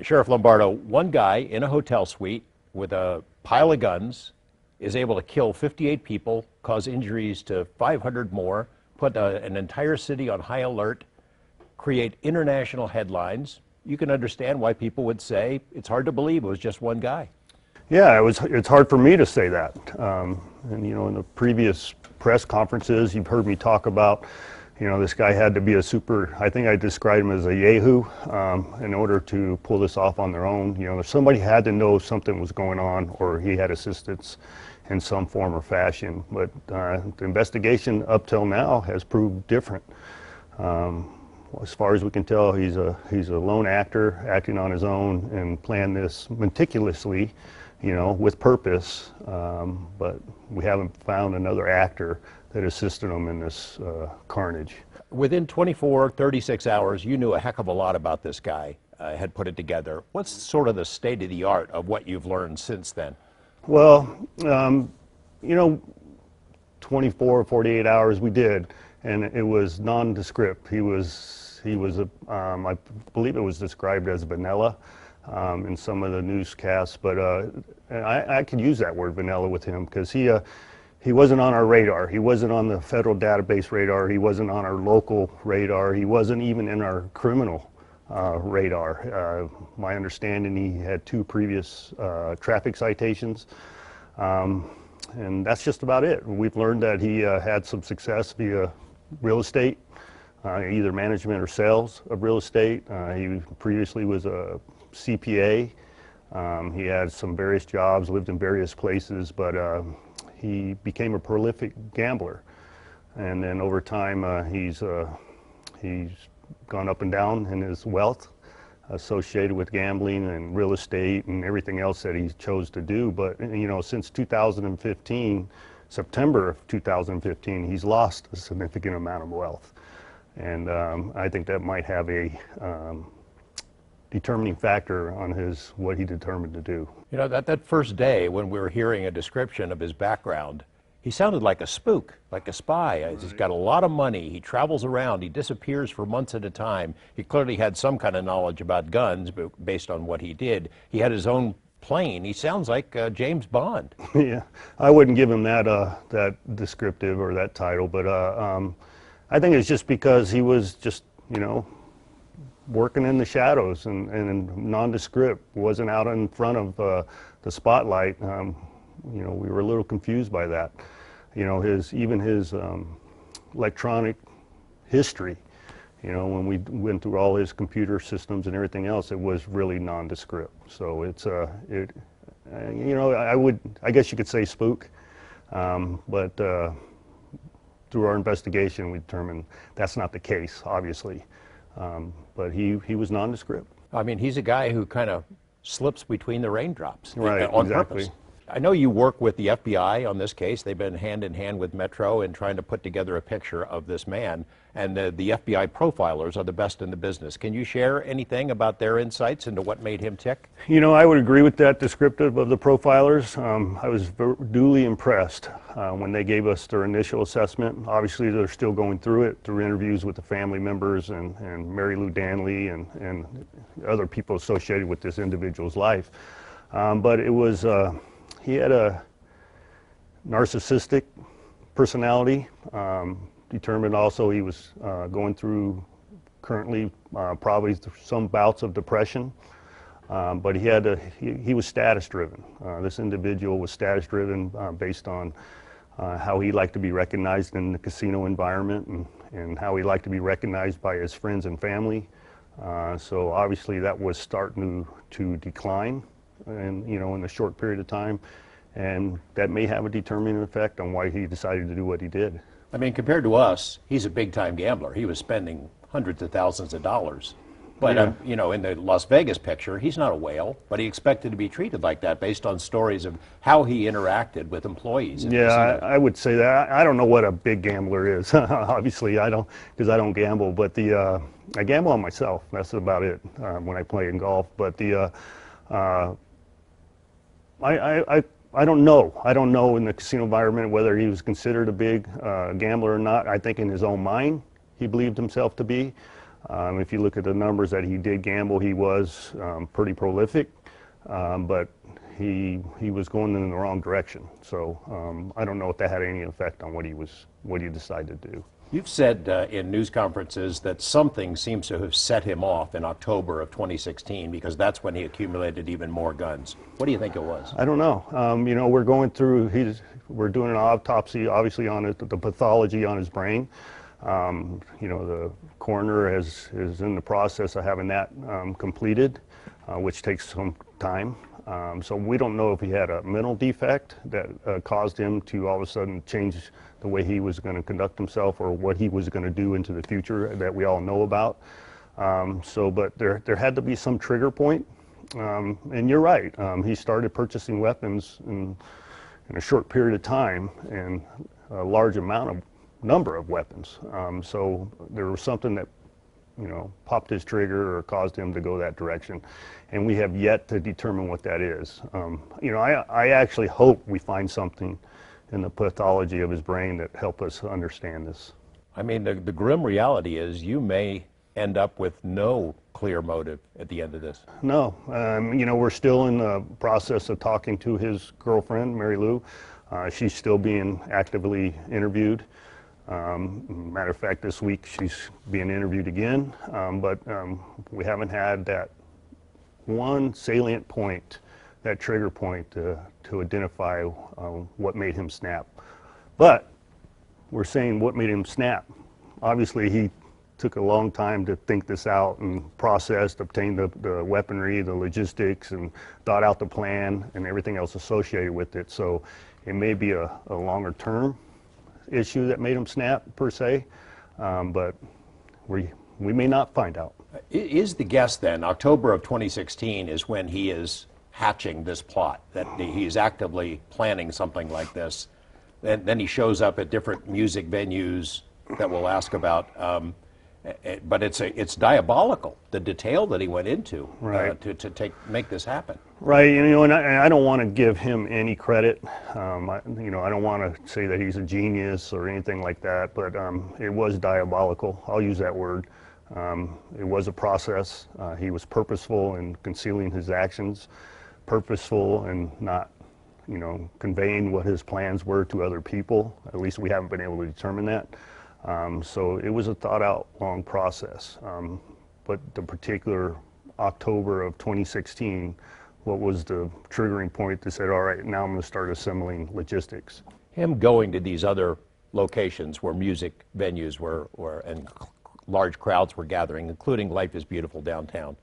Sheriff Lombardo, one guy in a hotel suite with a pile of guns is able to kill 58 people, cause injuries to 500 more, put an entire city on high alert, create international headlines. You can understand why people would say it's hard to believe it was just one guy. Yeah, it's hard for me to say that. And you know, in the previous press conferences, you've heard me talk about, you know, this guy had to be a super, I think I described him as a yahoo in order to pull this off on their own. You know, somebody had to know something was going on, or he had assistance in some form or fashion. But the investigation up till now has proved different. As far as we can tell, he's a lone actor acting on his own and planned this meticulously, you know, with purpose. But we haven't found another actor that assisted him in this carnage. Within 24, 36 hours, you knew a heck of a lot about this guy, had put it together. What's sort of the state of the art of what you've learned since then? Well, you know, 24, 48 hours we did, and it was nondescript. He was I believe it was described as vanilla in some of the newscasts, but I could use that word vanilla with him because he wasn't on our radar. He wasn't on the federal database radar. He wasn't on our local radar. He wasn't even in our criminal radar. My understanding, he had 2 previous traffic citations, and that's just about it. We've learned that he had some success via real estate, either management or sales of real estate. He previously was a CPA. He had some various jobs, lived in various places, but he became a prolific gambler, and then over time he's gone up and down in his wealth associated with gambling and real estate and everything else that he chose to do. But you know, since 2015, September of 2015, he's lost a significant amount of wealth, and I think that might have a determining factor on what he determined to do. You know, that first day when we were hearing a description of his background, he sounded like a spook, like a spy. He's got a lot of money. He travels around. He disappears for months at a time. He clearly had some kind of knowledge about guns based on what he did. He had his own plane. He sounds like James Bond. Yeah, I wouldn't give him that descriptive or that title, but I think it's just because he was just, you know, working in the shadows and nondescript, wasn't out in front of the spotlight. You know, we were a little confused by that. You know, even his electronic history, you know, when we went through all his computer systems and everything else, it was really nondescript. So it's you know, I guess you could say spook, but through our investigation, we determined that's not the case, obviously. But he was nondescript. I mean, he's a guy who kind of slips between the raindrops, right, on exactly. purpose. I know you work with the FBI on this case. They've been hand in hand with Metro in trying to put together a picture of this man, and the FBI profilers are the best in the business. Can you share anything about their insights into what made him tick? You know, I would agree with that descriptive of the profilers. I was duly impressed when they gave us their initial assessment. Obviously, they're still going through it, through interviews with the family members and Mary Lou Danley and other people associated with this individual's life. But it was, he had a narcissistic personality. Determined also he was going through currently probably some bouts of depression. But he was status driven. This individual was status driven based on how he liked to be recognized in the casino environment and how he liked to be recognized by his friends and family. So obviously that was starting to decline, and you know, in a short period of time, and that may have a determining effect on why he decided to do what he did. I mean, compared to us, he's a big-time gambler. He was spending hundreds of thousands of dollars. But, Yeah. you know, in the Las Vegas picture, he's not a whale, but he expected to be treated like that based on stories of how he interacted with employees. Yeah, I would say that. I don't know what a big gambler is. Obviously, I don't, because I don't gamble. But I gamble on myself. That's about it when I play in golf. But I don't know. I don't know in the casino environment whether he was considered a big gambler or not. I think in his own mind he believed himself to be. If you look at the numbers that he did gamble, he was pretty prolific, but he was going in the wrong direction. So I don't know if that had any effect on what he decided to do. You've said in news conferences that something seems to have set him off in October of 2016 because that's when he accumulated even more guns. What do you think it was? I don't know. We're going through, we're doing an autopsy, obviously, on the pathology on his brain. The coroner is in the process of having that completed, which takes some time. So we don't know if he had a mental defect that caused him to all of a sudden change the way he was going to conduct himself or what he was going to do into the future that we all know about. But there had to be some trigger point. And you're right. He started purchasing weapons in a short period of time and a large number of weapons. So there was something that popped his trigger or caused him to go that direction. And we have yet to determine what that is. I actually hope we find something in the pathology of his brain that help us understand this. I mean, the grim reality is you may end up with no clear motive at the end of this. No, we're still in the process of talking to his girlfriend, Mary Lou. She's still being actively interviewed. Matter of fact, this week she's being interviewed again, but we haven't had that one salient point, that trigger point to identify what made him snap. But we're saying what made him snap. Obviously, he took a long time to think this out and processed, obtained the weaponry, the logistics, and thought out the plan and everything else associated with it. So it may be a longer term issue that made him snap, per se, but we may not find out. Is the guess then, October of 2016 is when he is hatching this plot, that he is actively planning something like this, and then he shows up at different music venues that we'll ask about, but it's diabolical, the detail that he went into, right, to make this happen. Right, and I don't want to give him any credit. I don't want to say that he's a genius or anything like that, but it was diabolical. I'll use that word. It was a process. He was purposeful in concealing his actions, purposeful in not, conveying what his plans were to other people. At least we haven't been able to determine that. So it was a thought-out, long process. But the particular October of 2016, what was the triggering point that said, all right, now I'm going to start assembling logistics? Him going to these other locations where music venues were and large crowds were gathering, including Life is Beautiful downtown.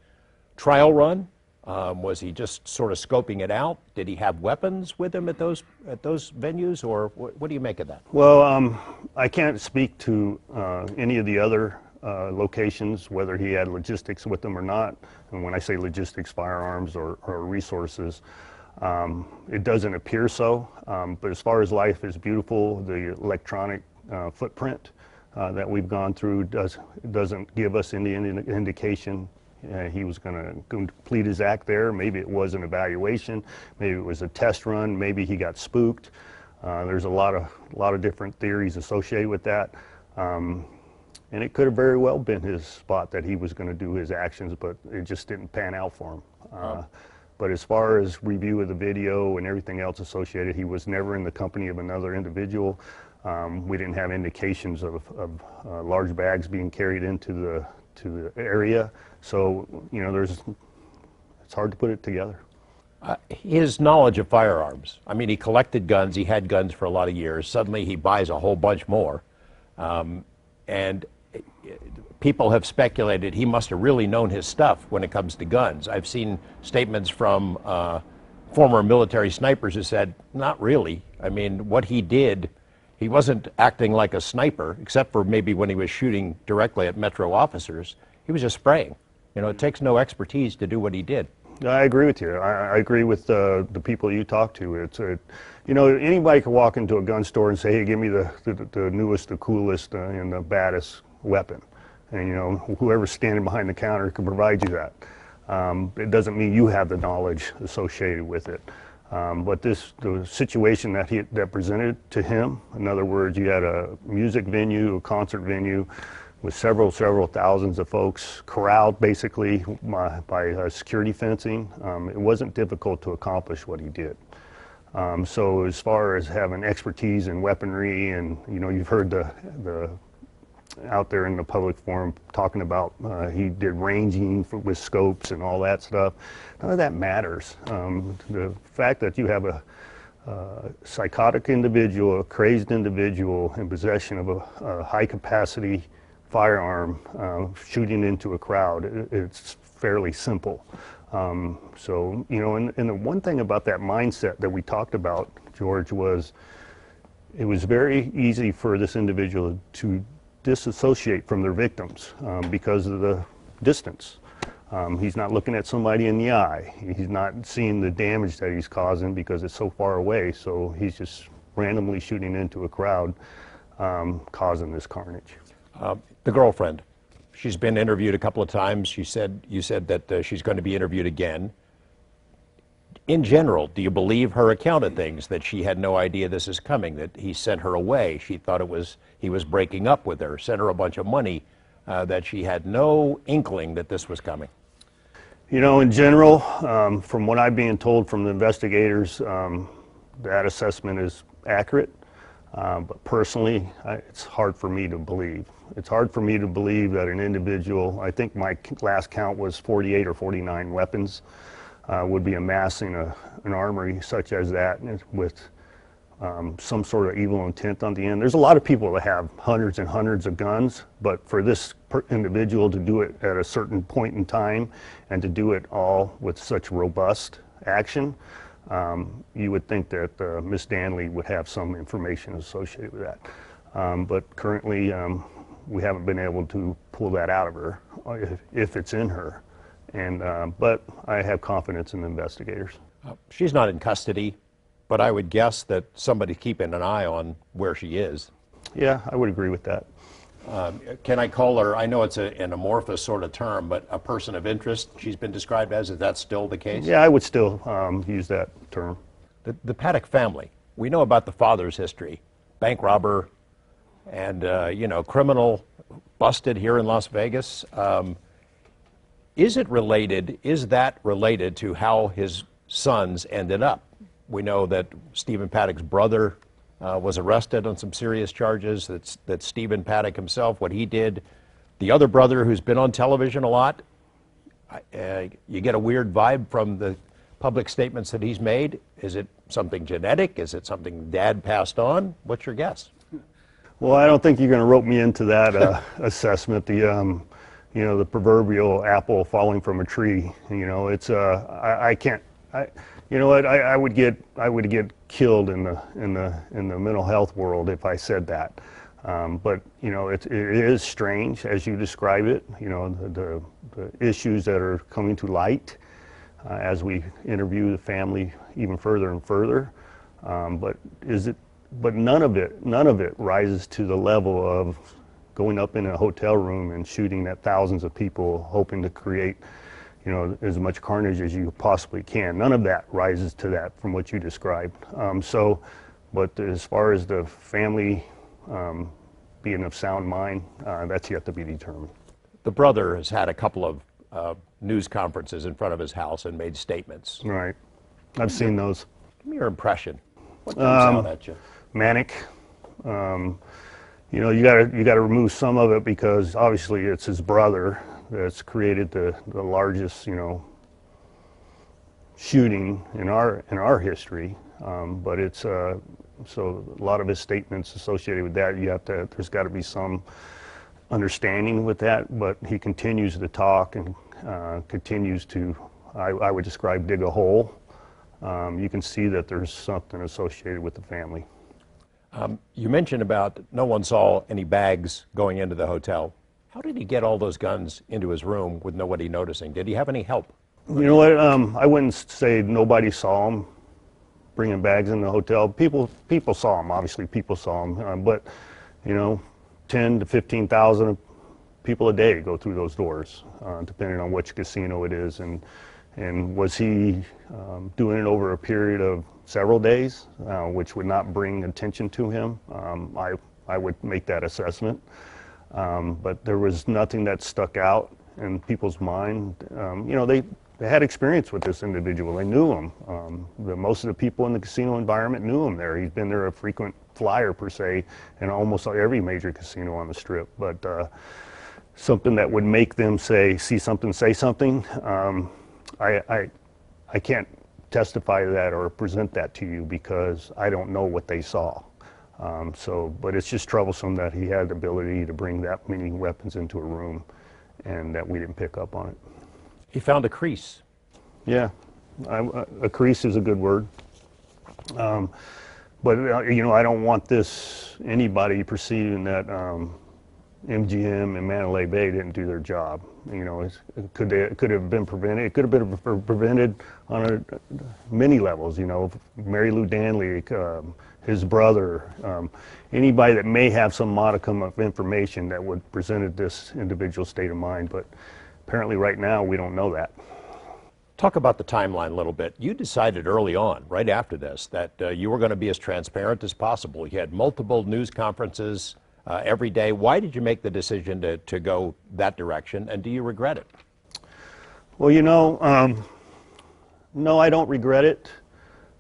Trial run? Was he just sort of scoping it out? Did he have weapons with him at those venues, or what do you make of that? Well, I can't speak to any of the other locations, whether he had logistics with him or not. And when I say logistics, firearms or resources, it doesn't appear so. But as far as Life is Beautiful, the electronic footprint that we've gone through doesn't give us any indication he was going to complete his act there. Maybe it was an evaluation, maybe it was a test run, maybe he got spooked. There's a lot of different theories associated with that. And it could have very well been his spot that he was going to do his actions, but it just didn't pan out for him. But as far as review of the video and everything else associated, he was never in the company of another individual. We didn't have indications of large bags being carried into the area. So, it's hard to put it together. His knowledge of firearms. I mean, he collected guns. He had guns for a lot of years. Suddenly he buys a whole bunch more. And people have speculated he must have really known his stuff when it comes to guns. I've seen statements from former military snipers who said, not really. I mean, what he did, he wasn't acting like a sniper, except for maybe when he was shooting directly at Metro officers. He was just spraying. It takes no expertise to do what he did. I agree with you. I agree with the people you talk to. Anybody can walk into a gun store and say, hey, give me the newest, the coolest, and the baddest weapon. And, whoever's standing behind the counter can provide you that. It doesn't mean you have the knowledge associated with it. But the situation that presented to him, in other words, you had a music venue, a concert venue, with several thousands of folks corralled basically by security fencing. It wasn't difficult to accomplish what he did. So as far as having expertise in weaponry, and you've heard the out there in the public forum talking about he did ranging with scopes and all that stuff. None of that matters. The fact that you have a psychotic individual, a crazed individual in possession of a high capacity firearm shooting into a crowd, it's fairly simple. So, and the one thing about that mindset that we talked about, George, was it was very easy for this individual to disassociate from their victims because of the distance. He's not looking at somebody in the eye. He's not seeing the damage that he's causing because it's so far away. So he's just randomly shooting into a crowd, causing this carnage. The girlfriend, she's been interviewed a couple of times. You said that she's going to be interviewed again. In general, do you believe her account of things, that she had no idea this is coming, that he sent her away? She thought he was breaking up with her, sent her a bunch of money, that she had no inkling that this was coming? In general, from what I'm being told from the investigators, that assessment is accurate. But personally, it's hard for me to believe. It's hard for me to believe that an individual, I think my last count was 48 or 49 weapons, would be amassing an armory such as that with some sort of evil intent on the end. There's a lot of people that have hundreds and hundreds of guns, but for this individual to do it at a certain point in time and to do it all with such robust action, you would think that Miss Danley would have some information associated with that. But currently, we haven't been able to pull that out of her, if it's in her. But I have confidence in the investigators. She's not in custody, but I would guess that somebody's keeping an eye on where she is. Yeah, I would agree with that. Can I call her, I know it's an amorphous sort of term, but a person of interest she's been described as? Is that still the case? Yeah, I would still use that term. The Paddock family, we know about the father's history. Bank robber and, criminal, busted here in Las Vegas. Is that related to how his sons ended up? We know that Stephen Paddock's brother was arrested on some serious charges, that Stephen Paddock himself, what he did. The other brother, who's been on television a lot, you get a weird vibe from the public statements that he's made. Is it something genetic? Is it something Dad passed on? What's your guess? Well, I don't think you're going to rope me into that assessment. The proverbial apple falling from a tree. It's I can't. I would get killed in the mental health world if I said that. But it is strange as you describe it. The issues that are coming to light as we interview the family even further and further. But none of it rises to the level of going up in a hotel room and shooting at thousands of people, hoping to create, as much carnage as you possibly can. None of that rises to that from what you described. But as far as the family being of sound mind, that's yet to be determined. The brother has had a couple of news conferences in front of his house and made statements. Right. I've seen those. Give me your impression. What comes out at you? Manic. You got to remove some of it because obviously it's his brother that's created the largest shooting in our history. But it's so a lot of his statements associated with that. There's got to be some understanding with that. But he continues to talk and continues to, I would describe, dig a hole. You can see that there's something associated with the family. You mentioned about no one saw any bags going into the hotel. How did he get all those guns into his room with nobody noticing? Did he have any help? You know what? I wouldn't say nobody saw him bringing bags in the hotel. People saw him. Obviously, people saw him. But 10 to 15,000 people a day go through those doors, depending on which casino it is. And was he doing it over a period of several days, which would not bring attention to him? I would make that assessment. But there was nothing that stuck out in people's mind. They had experience with this individual. They knew him. Most of the people in the casino environment knew him there. He's been there a frequent flyer, per se, in almost every major casino on the Strip. But something that would make them see something, say something, I can't testify to that or present that to you because I don't know what they saw. But it's just troublesome that he had the ability to bring that many weapons into a room and that we didn't pick up on it. He found a crease. Yeah, a crease is a good word. But I don't want anybody perceiving that MGM and Mandalay Bay didn't do their job. Could have been prevented. It could have been prevented on many levels. Mary Lou Danley, his brother, anybody that may have some modicum of information that would presented this individual's state of mind. But apparently, right now, we don't know that. Talk about the timeline a little bit. You decided early on, right after this, that you were going to be as transparent as possible. You had multiple news conferences every day. Why did you make the decision to go that direction, and do you regret it? Well, no, I don't regret it.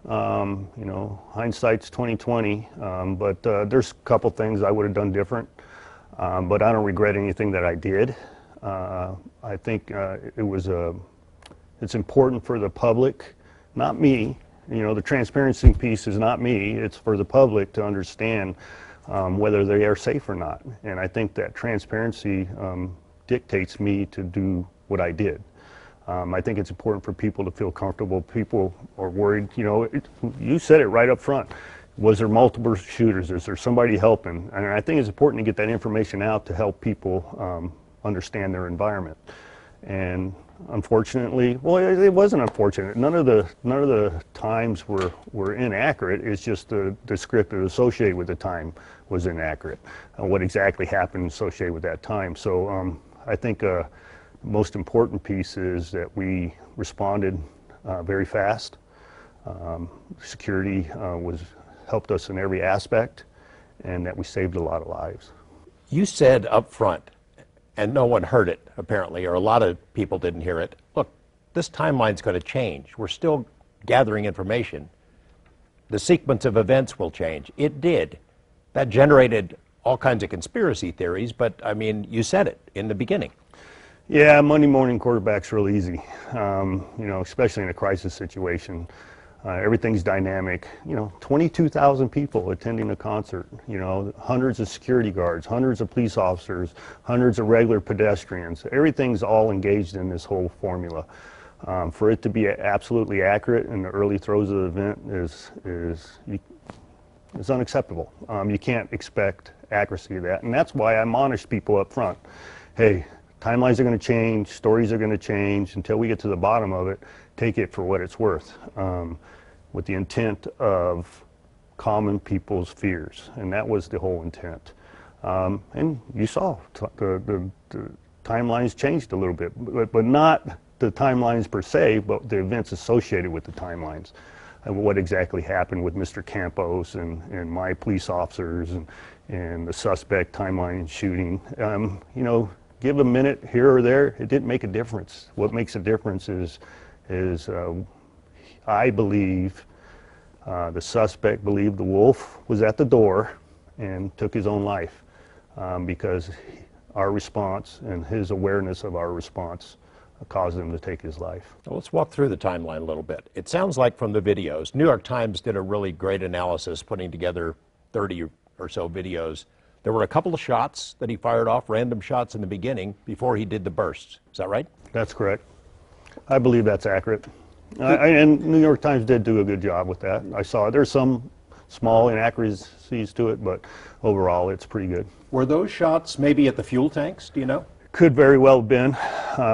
Hindsight's 20/20, but there's a couple things I would have done different, but I don't regret anything that I did. I think it's important for the public, not me. The transparency piece is not me. It's for the public to understand whether they are safe or not. And I think that transparency dictates me to do what I did. I think it's important for people to feel comfortable. People are worried. You said it right up front. Was there multiple shooters? Is there somebody helping? And I think it's important to get that information out to help people understand their environment. And unfortunately, well, it wasn't unfortunate. None of the times were inaccurate. It's just the script associated with the time was inaccurate. What exactly happened associated with that time. So I think the most important piece is that we responded very fast. Security helped us in every aspect, and that we saved a lot of lives. You said up front, and no one heard it, apparently, or a lot of people didn't hear it. Look, this timeline's going to change. We're still gathering information. The sequence of events will change. It did. That generated all kinds of conspiracy theories, but, I mean, you said it in the beginning. Yeah, Monday morning quarterback's real easy, especially in a crisis situation. Everything's dynamic. 22,000 people attending a concert, hundreds of security guards, hundreds of police officers, hundreds of regular pedestrians. Everything's all engaged in this whole formula. For it to be absolutely accurate in the early throes of the event is unacceptable. You can't expect accuracy of that. And that's why I admonish people up front. Hey, timelines are going to change, stories are going to change. Until we get to the bottom of it, take it for what it's worth. With the intent of calming people's fears, and that was the whole intent. And you saw the timelines changed a little bit, but not the timelines per se, but the events associated with the timelines. And what exactly happened with Mr. Campos and my police officers and the suspect timeline shooting. Give a minute here or there, it didn't make a difference. What makes a difference is I believe the suspect believed the wolf was at the door and took his own life because our response and his awareness of our response caused him to take his life. Well, let's walk through the timeline a little bit. It sounds like from the videos, New York Times did a really great analysis putting together 30 or so videos. There were a couple of shots that he fired off, random shots in the beginning before he did the bursts. Is that right? That's correct. I believe that's accurate. And New York Times did do a good job with that. I saw it. There's some small inaccuracies to it, but overall it's pretty good. Were those shots maybe at the fuel tanks, do you know? Could very well have been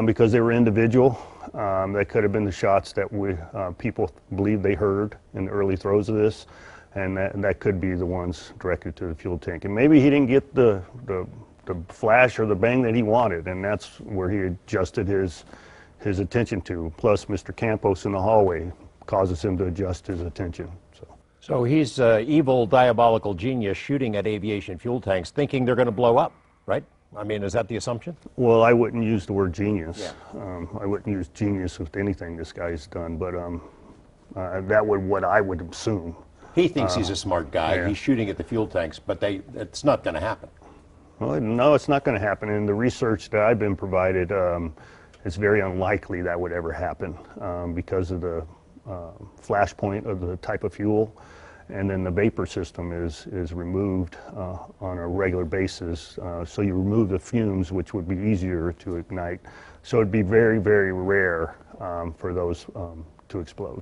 because they were individual. They could have been the shots that people believe they heard in the early throes of this, and that could be the ones directed to the fuel tank. And maybe he didn't get the flash or the bang that he wanted, and that's where he adjusted his attention to. Plus, Mr. Campos in the hallway causes him to adjust his attention. So he's evil, diabolical genius shooting at aviation fuel tanks, thinking they're going to blow up, right? I mean, is that the assumption? Well, I wouldn't use the word genius. Yeah. I wouldn't use genius with anything this guy's done, but that would what I would assume. He thinks he's a smart guy. yeah. He's shooting at the fuel tanks, but it's not going to happen. Well, no, it's not going to happen. In the research that I've been provided, it's very unlikely that would ever happen because of the flash point of the type of fuel, and then the vapor system is removed on a regular basis. So you remove the fumes, which would be easier to ignite. So it'd be very, very rare for those to explode.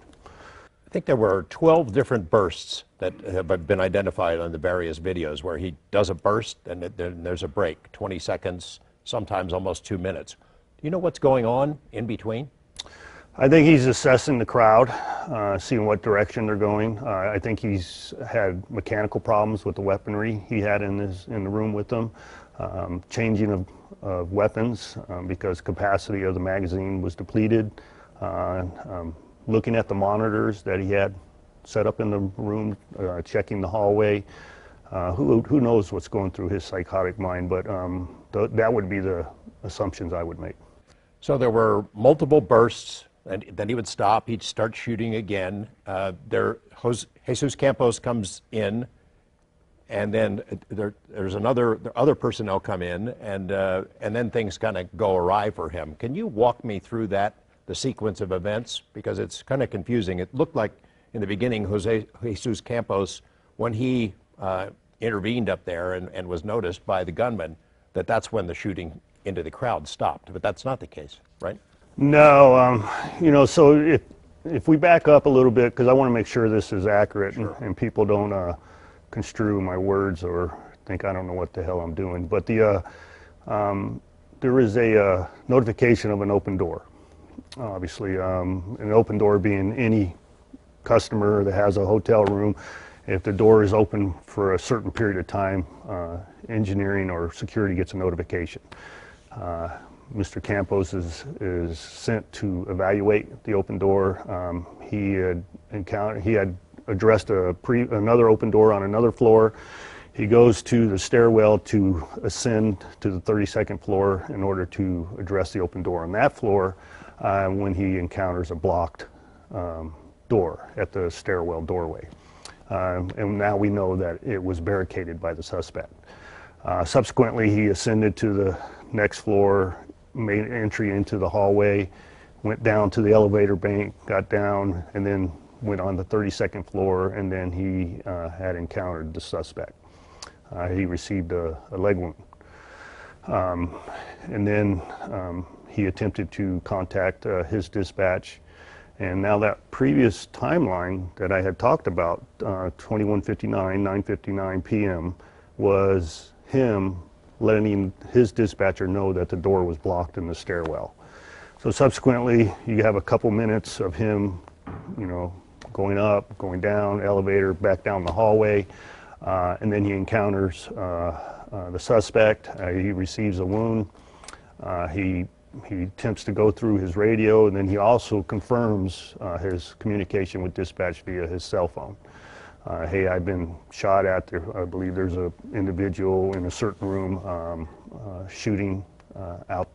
I think there were 12 different bursts that have been identified on the various videos where he does a burst and then there's a break, 20 seconds, sometimes almost 2 minutes. Do you know what's going on in between? I think he's assessing the crowd, seeing what direction they're going. I think he's had mechanical problems with the weaponry he had in the room with them, changing of weapons because capacity of the magazine was depleted, looking at the monitors that he had set up in the room, checking the hallway. Who knows what's going through his psychotic mind, but that would be the assumptions I would make. So there were multiple bursts, and then he would stop, he'd start shooting again. Jesus Campos comes in, and then there's other personnel come in, and then things kind of go awry for him. Can you walk me through the sequence of events? Because it's kind of confusing. It looked like in the beginning, Jesus Campos, when he intervened up there and was noticed by the gunman, that's when the shooting into the crowd stopped. But that's not the case, right? No, so if we back up a little bit, because I want to make sure this is accurate. Sure. and people don't construe my words or think I don't know what the hell I'm doing. But there is a notification of an open door. Obviously, an open door being any customer that has a hotel room. If the door is open for a certain period of time, engineering or security gets a notification. Mr. Campos is sent to evaluate the open door. He had addressed another open door on another floor. He goes to the stairwell to ascend to the 32nd floor in order to address the open door on that floor when he encounters a blocked door at the stairwell doorway. And now we know that it was barricaded by the suspect. Subsequently, he ascended to the next floor, made entry into the hallway, went down to the elevator bank, got down, and then went on the 32nd floor, and then he had encountered the suspect. He received a leg wound. And then he attempted to contact his dispatch. And now that previous timeline that I had talked about, 21:59, 9:59 p.m., was him letting his dispatcher know that the door was blocked in the stairwell. So subsequently, you have a couple minutes of him, going up, going down, elevator, back down the hallway, and then he encounters the suspect. He receives a wound. He attempts to go through his radio, and then he also confirms his communication with dispatch via his cell phone. Hey, I've been shot at. I believe there's an individual in a certain room shooting out,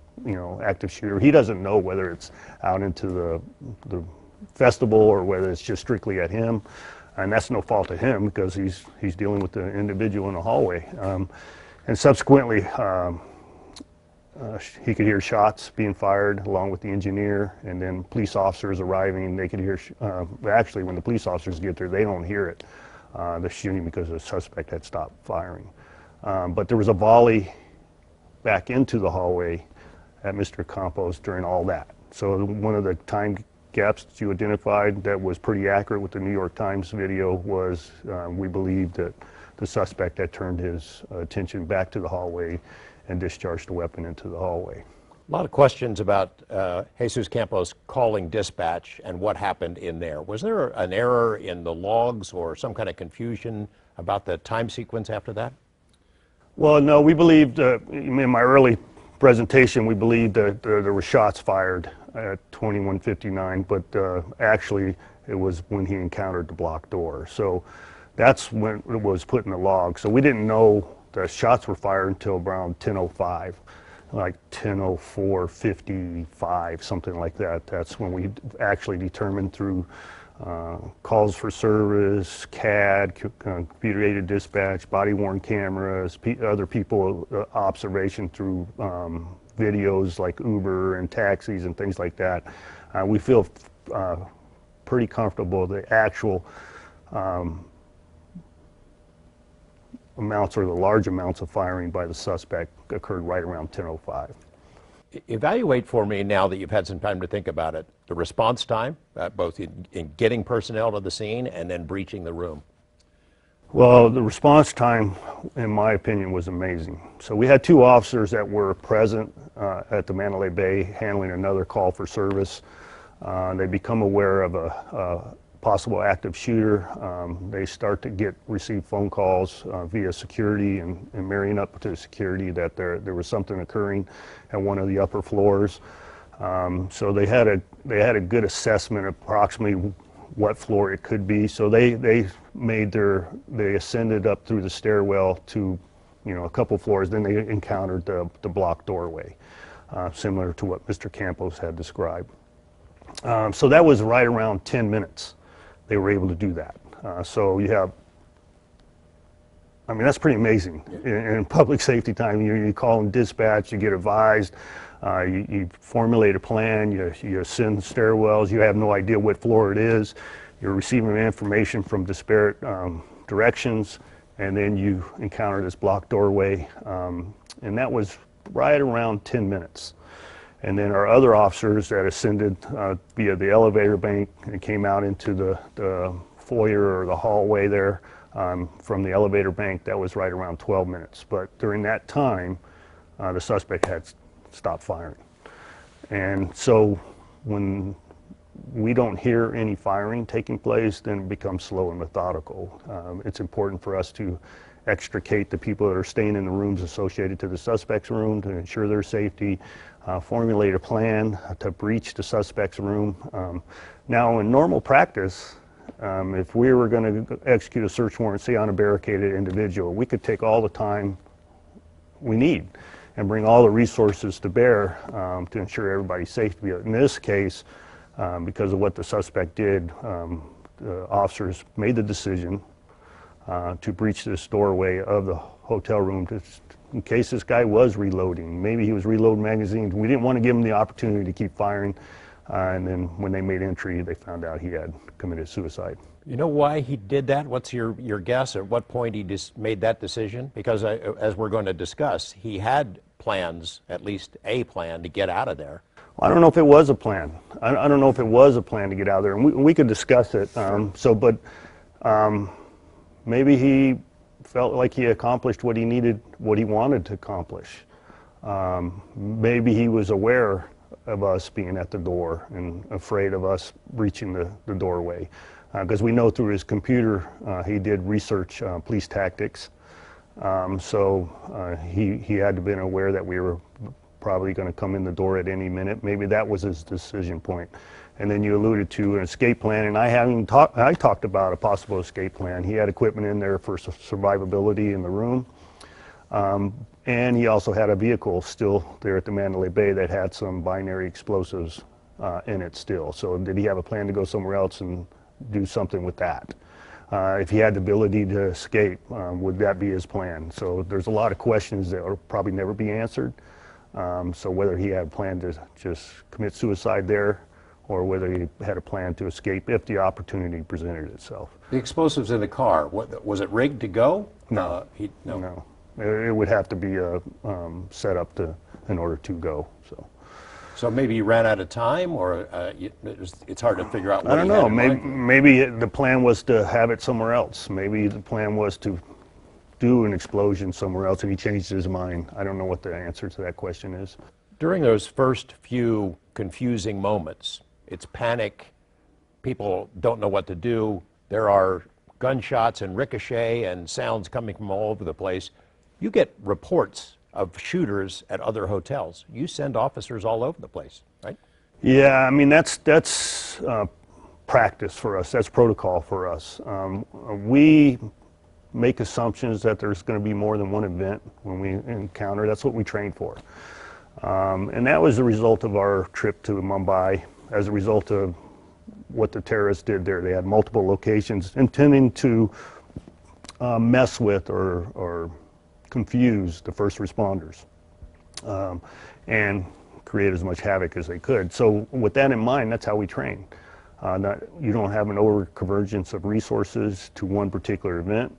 active shooter. He doesn't know whether it's out into the festival or whether it's just strictly at him. And that's no fault of him because he's dealing with the individual in the hallway. And subsequently, he could hear shots being fired along with the engineer, and then police officers arriving. They could hear, actually when the police officers get there, they don't hear it, the shooting, because the suspect had stopped firing. But there was a volley back into the hallway at Mr. Campos during all that. So one of the time gaps that you identified that was pretty accurate with the New York Times video was we believe that the suspect had turned his attention back to the hallway and discharged a weapon into the hallway. A lot of questions about Jesus Campos calling dispatch and what happened in there. Was there an error in the logs or some kind of confusion about the time sequence after that? Well, no, we believed, in my early presentation, we believed that there were shots fired at 21:59, but actually it was when he encountered the blocked door. So that's when it was put in the log. So we didn't know the shots were fired until around 10:05, like 10:04:55, something like that. That's when we actually determined through calls for service, CAD, computer-aided dispatch, body-worn cameras, other people observation through videos like Uber and taxis and things like that. We feel pretty comfortable the actual amounts or the large amounts of firing by the suspect occurred right around 10:05. Evaluate for me, now that you've had some time to think about it, the response time, both in getting personnel to the scene and then breaching the room. Well, the response time, in my opinion, was amazing. So we had 2 officers that were present at the Mandalay Bay handling another call for service. They become aware of a possible active shooter. They start to receive phone calls via security and marrying up to security that there was something occurring at one of the upper floors. So they had a good assessment of approximately what floor it could be. So they ascended up through the stairwell to, a couple floors. Then they encountered the blocked doorway, similar to what Mr. Campos had described. So that was right around 10 minutes. They were able to do that. So you have, that's pretty amazing. In public safety time, you call in dispatch, you get advised, you formulate a plan, you ascend stairwells, you have no idea what floor it is, you're receiving information from disparate directions, and then you encounter this blocked doorway. And that was right around 10 minutes. And then our other officers that ascended via the elevator bank and came out into the foyer or the hallway there from the elevator bank, that was right around 12 minutes. But during that time, the suspect had stopped firing. And so when we don't hear any firing taking place, then it becomes slow and methodical. It's important for us to extricate the people that are staying in the rooms associated to the suspect's room to ensure their safety, formulate a plan to breach the suspect's room. Now, in normal practice, if we were going to execute a search warrant, say on a barricaded individual, we could take all the time we need and bring all the resources to bear to ensure everybody's safety. In this case, because of what the suspect did, the officers made the decision to breach this doorway of the hotel room in case this guy was reloading. Maybe he was reloading magazines. We didn't want to give him the opportunity to keep firing. And then when they made entry, they found out he had committed suicide. You know why he did that? What's your guess? At what point he just made that decision? Because as we're going to discuss, he had plans, at least a plan, to get out of there. I don't know if it was a plan. I don't know if it was a plan to get out of there. And we could discuss it. But maybe he felt like he accomplished what he needed, what he wanted to accomplish. Maybe he was aware of us being at the door and afraid of us breaching the doorway. Because we know through his computer he did research police tactics. So he had to have been aware that we were probably going to come in the door at any minute. Maybe that was his decision point. And then you alluded to an escape plan, and I talked about a possible escape plan. He had equipment in there for survivability in the room. And he also had a vehicle still there at the Mandalay Bay that had some binary explosives in it still. So did he have a plan to go somewhere else and do something with that? If he had the ability to escape, would that be his plan? So there's a lot of questions that will probably never be answered. So whether he had a plan to just commit suicide there, or whether he had a plan to escape if the opportunity presented itself. The explosives in the car, was it rigged to go? No. No. It would have to be set up in order to go. So maybe he ran out of time, or it's hard to figure out what I don't know. Maybe the plan was to have it somewhere else. Maybe the plan was to do an explosion somewhere else, and he changed his mind. I don't know what the answer to that question is. During those first few confusing moments, it's panic, people don't know what to do, there are gunshots and ricochet and sounds coming from all over the place. You get reports of shooters at other hotels. You send officers all over the place, right? Yeah, that's practice for us. That's protocol for us. We make assumptions that there's going to be more than one event when we encounter. That's what we train for. And that was the result of our trip to Mumbai as a result of what the terrorists did there. They had multiple locations intending to mess with or confuse the first responders and create as much havoc as they could. So with that in mind, that's how we train. You don't have an over-convergence of resources to one particular event.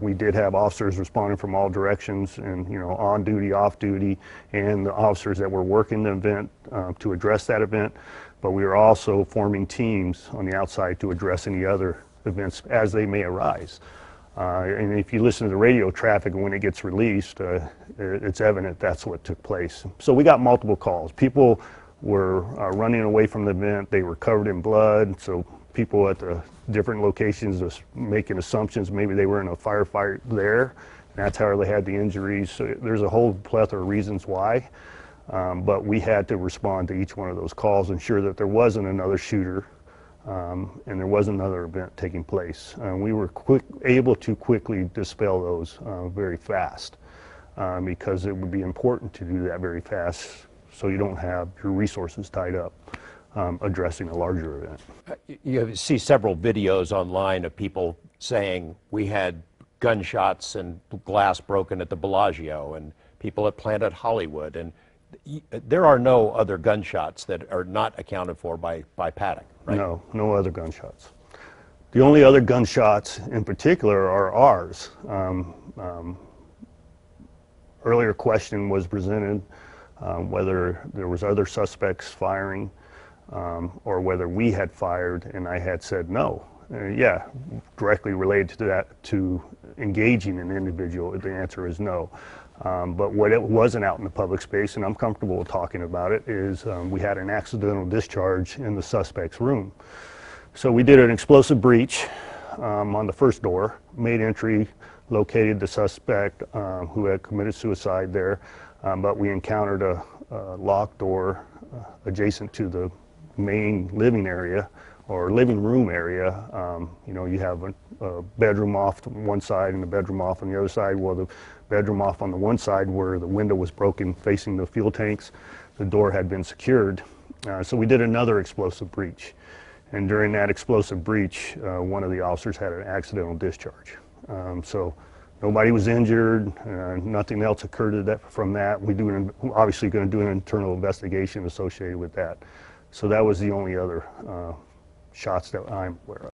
We did have officers responding from all directions and, on duty, off duty, and the officers that were working the event to address that event. But we were also forming teams on the outside to address any other events as they may arise. And if you listen to the radio traffic when it gets released, it's evident that's what took place. So we got multiple calls. People were running away from the event. They were covered in blood. So people at the different locations was making assumptions. Maybe they were in a firefight there. And that's how they had the injuries. So there's a whole plethora of reasons why. But we had to respond to each one of those calls, ensure that there wasn't another shooter and there was another event taking place. We were able to quickly dispel those very fast because it would be important to do that very fast so you don't have your resources tied up addressing a larger event. You see several videos online of people saying we had gunshots and glass broken at the Bellagio and people at Planet Hollywood, and there are no other gunshots that are not accounted for by Paddock, right? No other gunshots. The only other gunshots in particular are ours. Earlier question was presented whether there was other suspects firing or whether we had fired, and I had said no. Yeah, directly related to that, to engaging an individual, the answer is no. But what it wasn't out in the public space, and I'm comfortable with talking about it, is we had an accidental discharge in the suspect's room. So we did an explosive breach on the first door, made entry, located the suspect who had committed suicide there, but we encountered a locked door adjacent to the main living area or living room area. You have a bedroom off to one side and a bedroom off on the other side. Well, the bedroom off on the one side where the window was broken facing the fuel tanks, the door had been secured. So we did another explosive breach. And during that explosive breach, one of the officers had an accidental discharge. So nobody was injured, nothing else occurred from that. We're obviously going to do an internal investigation associated with that. So that was the only other shots that I'm aware of.